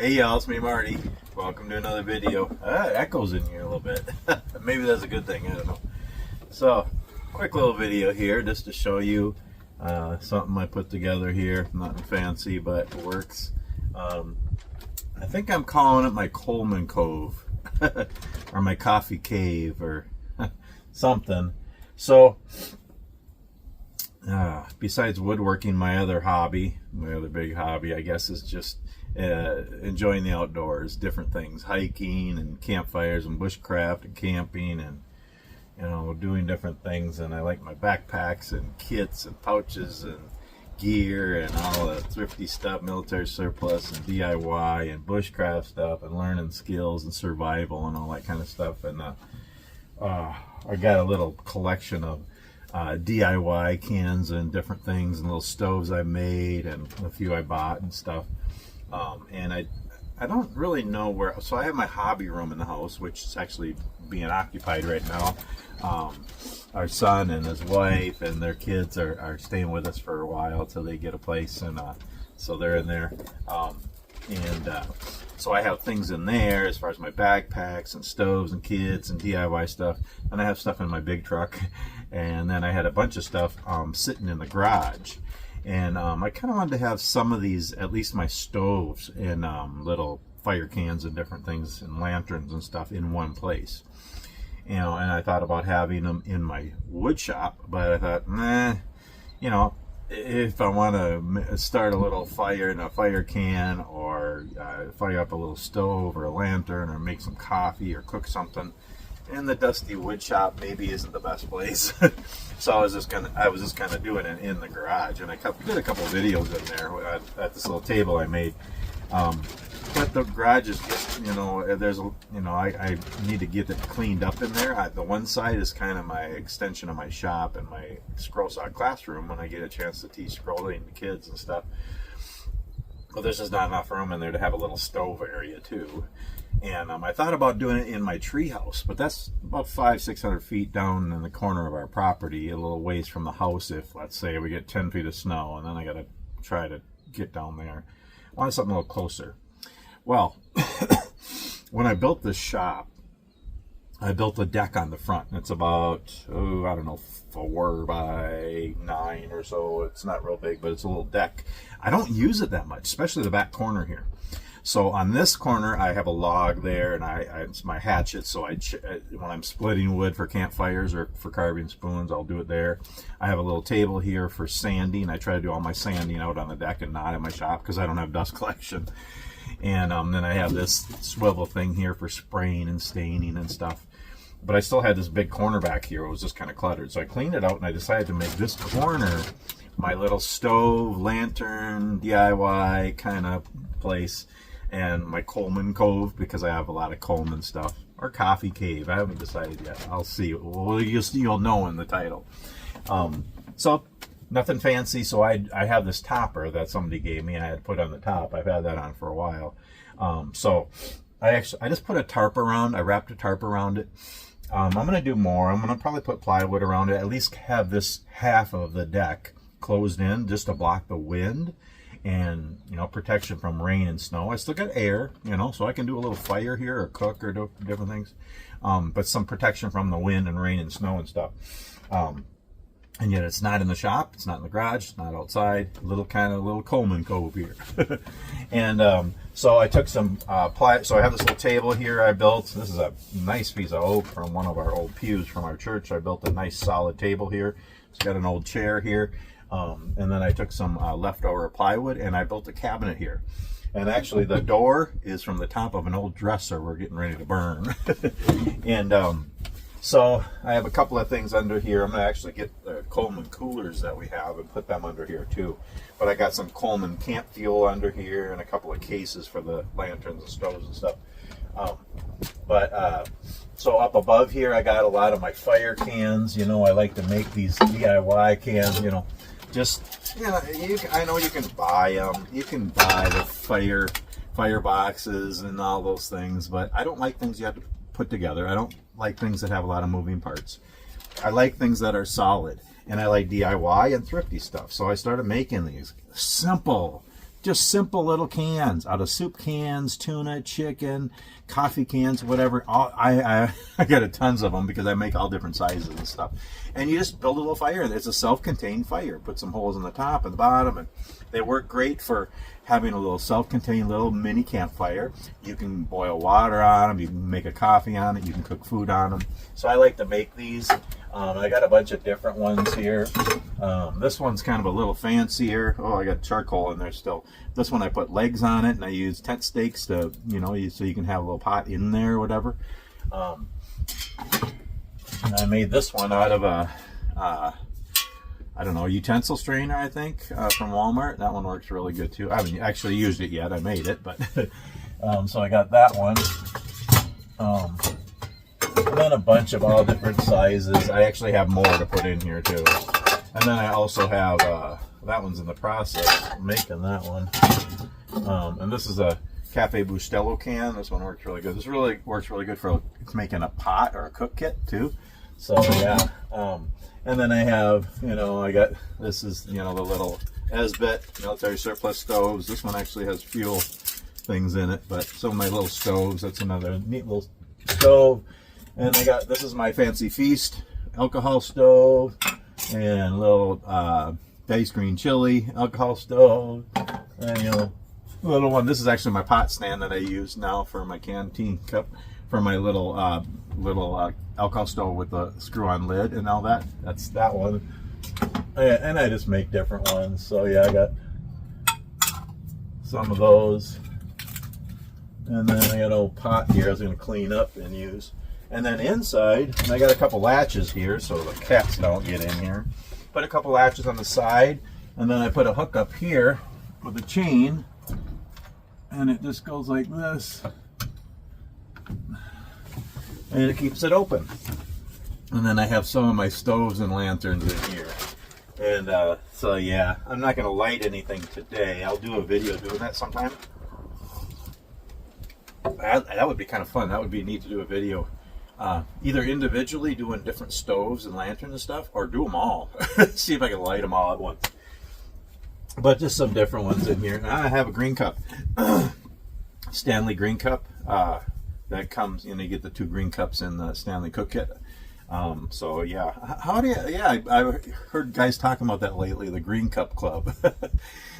Hey y'all, it's me Marty. Welcome to another video. It echoes in here a little bit. Maybe that's a good thing, I don't know. So, quick little video here just to show you something I put together here. Nothing fancy, but it works. I think I'm calling it my Coleman Cove or my coffee cave or something. So, besides woodworking, my other big hobby, I guess, is just enjoying the outdoors, different things, hiking and campfires and bushcraft and camping and, you know, doing different things. And I like my backpacks and kits and pouches and gear and all the thrifty stuff, military surplus and DIY and bushcraft stuff and learning skills and survival and all that kind of stuff. And I got a little collection of DIY cans and different things and little stoves I made and a few I bought and stuff. And I don't really know where, so I have my hobby room in the house, which is actually being occupied right now. Our son and his wife and their kids are staying with us for a while till they get a place, and so they're in there. So I have things in there as far as my backpacks and stoves and kits and DIY stuff, and I have stuff in my big truck, and then I had a bunch of stuff sitting in the garage. And I kind of wanted to have some of these, at least my stoves and little fire cans and different things and lanterns and stuff in one place. You know, and I thought about having them in my wood shop, but I thought, nah, you know, if I want to start a little fire in a fire can or fire up a little stove or a lantern or make some coffee or cook something, and the dusty wood shop maybe isn't the best place. So I was just kind of doing it in the garage, and I did a couple of videos in there at this little table I made. But the garage is just, you know, I need to get it cleaned up in there. The one side is kind of my extension of my shop and my Scrollsaw classroom when I get a chance to teach scrolling to kids and stuff. But there's just not enough room in there to have a little stove area too. And I thought about doing it in my tree house, but that's about 500-600 feet down in the corner of our property, a little ways from the house. If, let's say, we get 10 feet of snow, and then I got to try to get down there. I wanted something a little closer. Well, when I built this shop, I built a deck on the front. It's about, I don't know, 4 by 9 or so. It's not real big, but it's a little deck. I don't use it that much, especially the back corner here. So on this corner, I have a log there, and it's my hatchet. So when I'm splitting wood for campfires or for carving spoons, I'll do it there. I have a little table here for sanding. I try to do all my sanding out on the deck and not in my shop because I don't have dust collection. And then I have this swivel thing here for spraying and staining and stuff. But I still had this big corner back here. It was just kind of cluttered. So I cleaned it out, and I decided to make this corner my little stove, lantern, DIY kind of place. And my Coleman Cove, because I have a lot of Coleman stuff, or coffee cave. I haven't decided yet. I'll see. Well, you'll know in the title. So nothing fancy. So I have this topper that somebody gave me. I had to put on the top. I've had that on for a while. So I just put a tarp around. I wrapped a tarp around it. I'm going to do more. I'm going to probably put plywood around it. At least have this half of the deck closed in just to block the wind. And, you know, protection from rain and snow. I still got air, you know, so I can do a little fire here or cook or do different things. But some protection from the wind and rain and snow and stuff. And yet it's not in the shop, it's not in the garage, it's not outside. Little Coleman Cove here. And so I took some so I have this little table here I built. This is a nice piece of oak from one of our old pews from our church. I built a nice solid table here. It's got an old chair here. And then I took some leftover plywood and I built a cabinet here. And actually the door is from the top of an old dresser we're getting ready to burn. And so I have a couple of things under here. I'm going to actually get the Coleman coolers that we have and put them under here too. But I got some Coleman camp fuel under here and a couple of cases for the lanterns and stoves and stuff. So up above here I got a lot of my fire cans. You know, I like to make these DIY cans, you know. Just, you know, I know you can buy them. You can buy the fire boxes and all those things, but I don't like things you have to put together. I don't like things that have a lot of moving parts. I like things that are solid, and I like DIY and thrifty stuff. So I started making these simple just simple little cans out of soup cans, tuna, chicken, coffee cans, whatever. I got tons of them because I make all different sizes and stuff. And you just build a little fire. It's a self-contained fire. Put some holes in the top and the bottom, and they work great for having a little self-contained little mini campfire. You can boil water on them. You can make a coffee on it. You can cook food on them. So I like to make these. I got a bunch of different ones here. This one's kind of a little fancier. Oh, I got charcoal in there still. This one I put legs on it, and I use tent stakes to, you know, so you can have a little pot in there or whatever. And I made this one out of a, I don't know, utensil strainer, I think, from Walmart. That one works really good too. I haven't actually used it yet. I made it, but so I got that one. And then a bunch of all different sizes. I actually have more to put in here too. And then I also have, that one's in the process of making that one. And this is a Cafe Bustello can. This one works really good. This really works really good for making a pot or a cook kit too. So yeah. And then I have, you know, I got, this is, you know, the little Esbit military surplus stoves. This one actually has fuel things in it, but some of my little stoves, that's another neat little stove. And I got, this is my Fancy Feast alcohol stove, and a little Dice Green Chili alcohol stove, and, you know, little one. This is actually my pot stand that I use now for my canteen cup, for my little alcohol stove with the screw-on lid and all that. That's that one. And I just make different ones. So yeah, I got some of those. And then I got an old pot here I was going to clean up and use. And then inside, I got a couple latches here so the cats don't get in here. Put a couple latches on the side, and then I put a hook up here with a chain, and it just goes like this. And it keeps it open. And then I have some of my stoves and lanterns in here. And so yeah, I'm not going to light anything today. I'll do a video doing that sometime. That would be kind of fun. That would be neat to do a video. Either individually doing different stoves and lanterns and stuff, or do them all. See if I can light them all at once. But just some different ones in here. I have a green cup. Stanley green cup. That comes, you know, you get the 2 green cups in the Stanley cook kit. So yeah, how do you, yeah, I heard guys talking about that lately, the green cup club.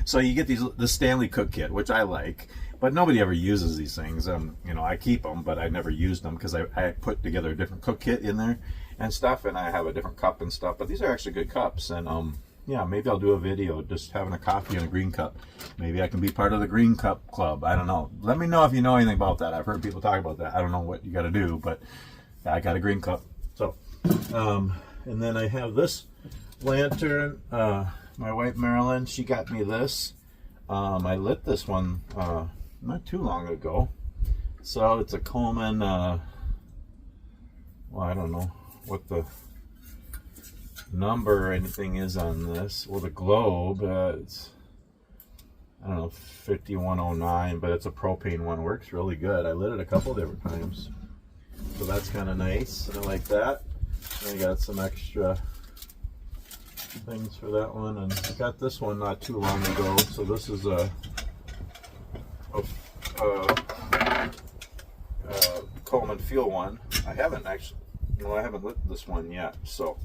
So you get the Stanley cook kit, which I like, but nobody ever uses these things. You know, I keep them, but I never used them because I put together a different cook kit in there and stuff, and I have a different cup and stuff, but these are actually good cups. And yeah, maybe I'll do a video just having a coffee in a green cup. Maybe I can be part of the green cup club. I don't know. Let me know if you know anything about that. I've heard people talk about that. I don't know what you got to do, but I got a green cup. So, and then I have this lantern. My wife Marilyn, she got me this. I lit this one not too long ago. So it's a Coleman. Well, I don't know what the number or anything is on this. Well, the globe, it's, I don't know, 5109, but it's a propane one. Works really good. I lit it a couple different times, so that's kind of nice. I like that. I got some extra things for that one, and I got this one not too long ago. So this is a Coleman Fuel one. I haven't actually, no, I haven't lit this one yet. So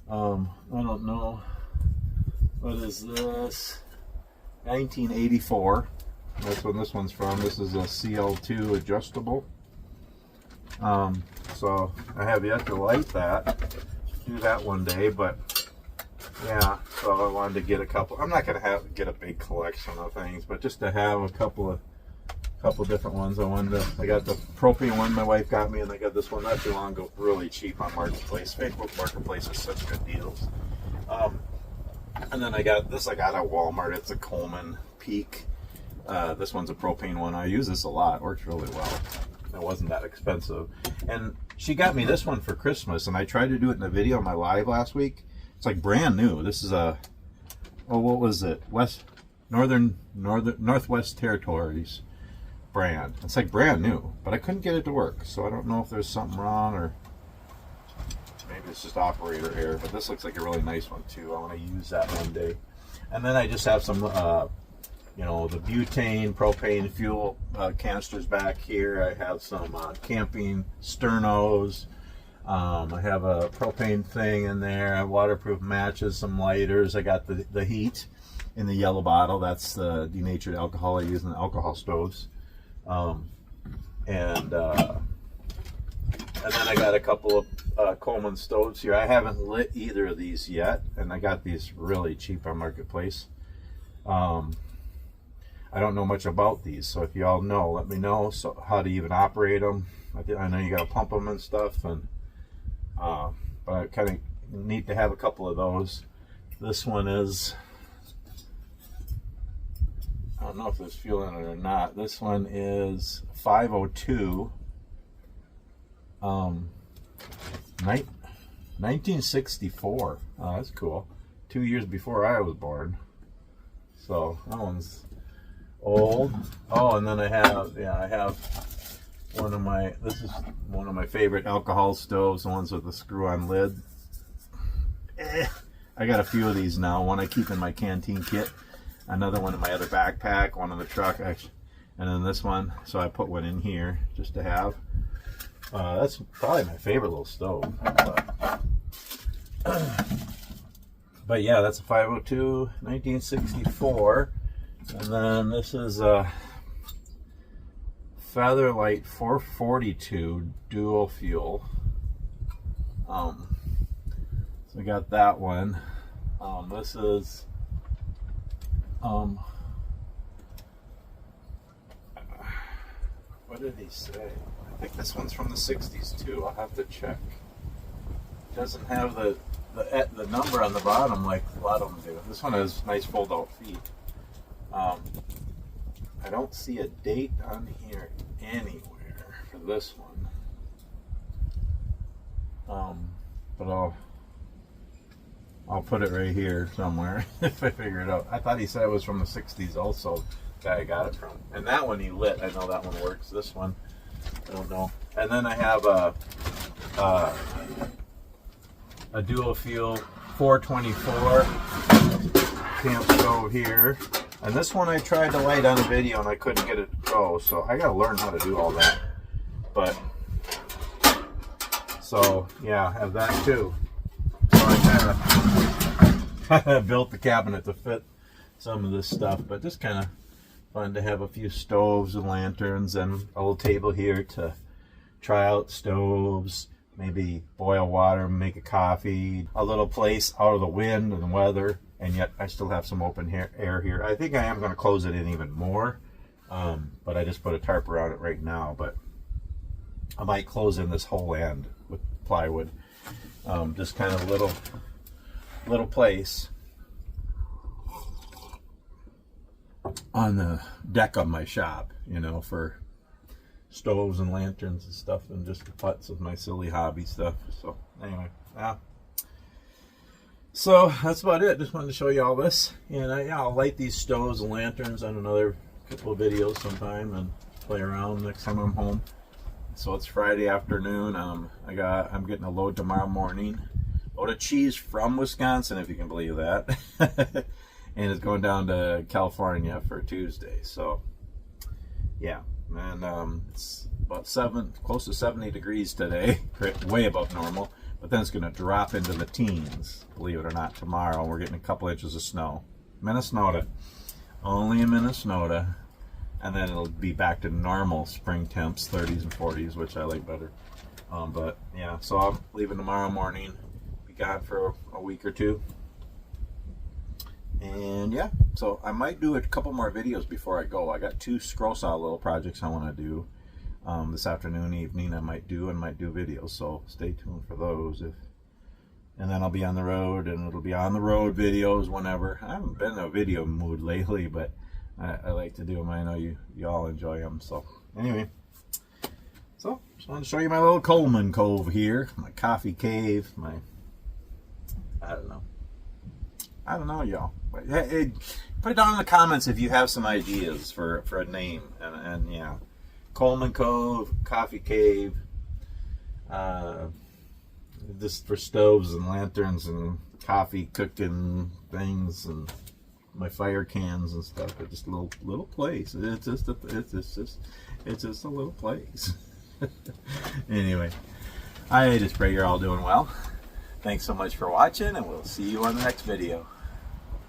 I don't know. What is this? 1984. That's when this one's from. This is a CL2 adjustable. So I have yet to light that. Do that one day, but yeah. So I wanted to get a couple. I'm not gonna get a big collection of things, but just to have a couple different ones. I got the propane one my wife got me, and I got this one not too long ago, really cheap on Marketplace. Facebook Marketplace is such good deals. And then I got this. I got at Walmart. It's a Coleman Peak. This one's a propane one. I use this a lot. It works really well. It wasn't that expensive. And she got me this one for Christmas, and I tried to do it in a video on my live last week. It's like brand new. This is a, oh, what was it? Northwest Territories brand. It's like brand new, but I couldn't get it to work. So I don't know if there's something wrong, or maybe it's just operator error, but this looks like a really nice one too. I want to use that one day. And then I just have some, you know, the butane, propane fuel canisters back here. I have some camping sternos. I have a propane thing in there. I have waterproof matches, some lighters. I got the heat in the yellow bottle. That's the denatured alcohol I use in the alcohol stoves. And then I got a couple of Coleman stoves here. I haven't lit either of these yet, and I got these really cheap on Marketplace. I don't know much about these, so if y'all know, let me know how to even operate them. I know you got to pump them and stuff, and but kind of neat to have a couple of those. This one is, I don't know if there's fuel in it or not. This one is 502. 1964. Oh, that's cool. 2 years before I was born. So that one's old. Oh, and then I have one of my, this is one of my favorite alcohol stoves, the ones with the screw-on lid. I got a few of these now. One I keep in my canteen kit, another one in my other backpack, one in the truck, actually, and then this one. So I put one in here just to have. That's probably my favorite little stove. But yeah, that's a 502, 1964. And then this is a Featherlight 442 dual fuel. So we got that one. This is what did he say? I think this one's from the 60s too. I'll have to check. It doesn't have the number on the bottom like a lot of them do. This one has nice fold-out feet. I don't see a date on here anywhere for this one. But I'll put it right here somewhere if I figure it out. I thought he said it was from the 60s also. Guy I got it from. And that one he lit. I know that one works. This one, I don't know. And then I have a dual fuel 424 camp stove here. And this one I tried to light on a video and I couldn't get it to go, so I gotta learn how to do all that. But so yeah, I have that too. So I kind of built the cabinet to fit some of this stuff, but just kind of fun to have a few stoves and lanterns and a little table here to try out stoves, maybe boil water, make a coffee, a little place out of the wind and the weather, and yet I still have some open air here. I think I am going to close it in even more, but I just put a tarp around it right now, but I might close in this whole end with plywood. Just kind of a little place on the deck of my shop, you know, for stoves and lanterns and stuff, and just the putz of my silly hobby stuff. So anyway, yeah. So that's about it. Just wanted to show you all this, and I'll light these stoves and lanterns on another couple of videos sometime and play around next time I'm home. So it's Friday afternoon. I'm getting a load tomorrow morning. Load of cheese from Wisconsin, if you can believe that. And it's going down to California for Tuesday. So yeah, and it's about close to 70 degrees today, way above normal. But then it's going to drop into the teens, believe it or not, tomorrow. We're getting a couple inches of snow. Minnesota, only in Minnesota. And then it'll be back to normal spring temps, 30s and 40s, which I like better. But yeah, so I'm leaving tomorrow morning. Be gone for a week or two. And yeah, so I might do a couple more videos before I go. I got 2 Scrollsaw little projects I want to do this afternoon, evening. I might do videos, so stay tuned for those. And then I'll be on the road, and it'll be on the road videos whenever. I haven't been in a video mood lately, but I like to do them. I know you all enjoy them. So anyway, so just wanted to show you my little Coleman Cove here, my coffee cave, my I don't know, y'all. Put it down in the comments if you have some ideas for a name, and yeah, Coleman Cove, coffee cave, just for stoves and lanterns and coffee cooking things, and my fire cans and stuff. It's just a little place. It's just a little place. Anyway, I just pray you're all doing well. Thanks so much for watching, and we'll see you on the next video.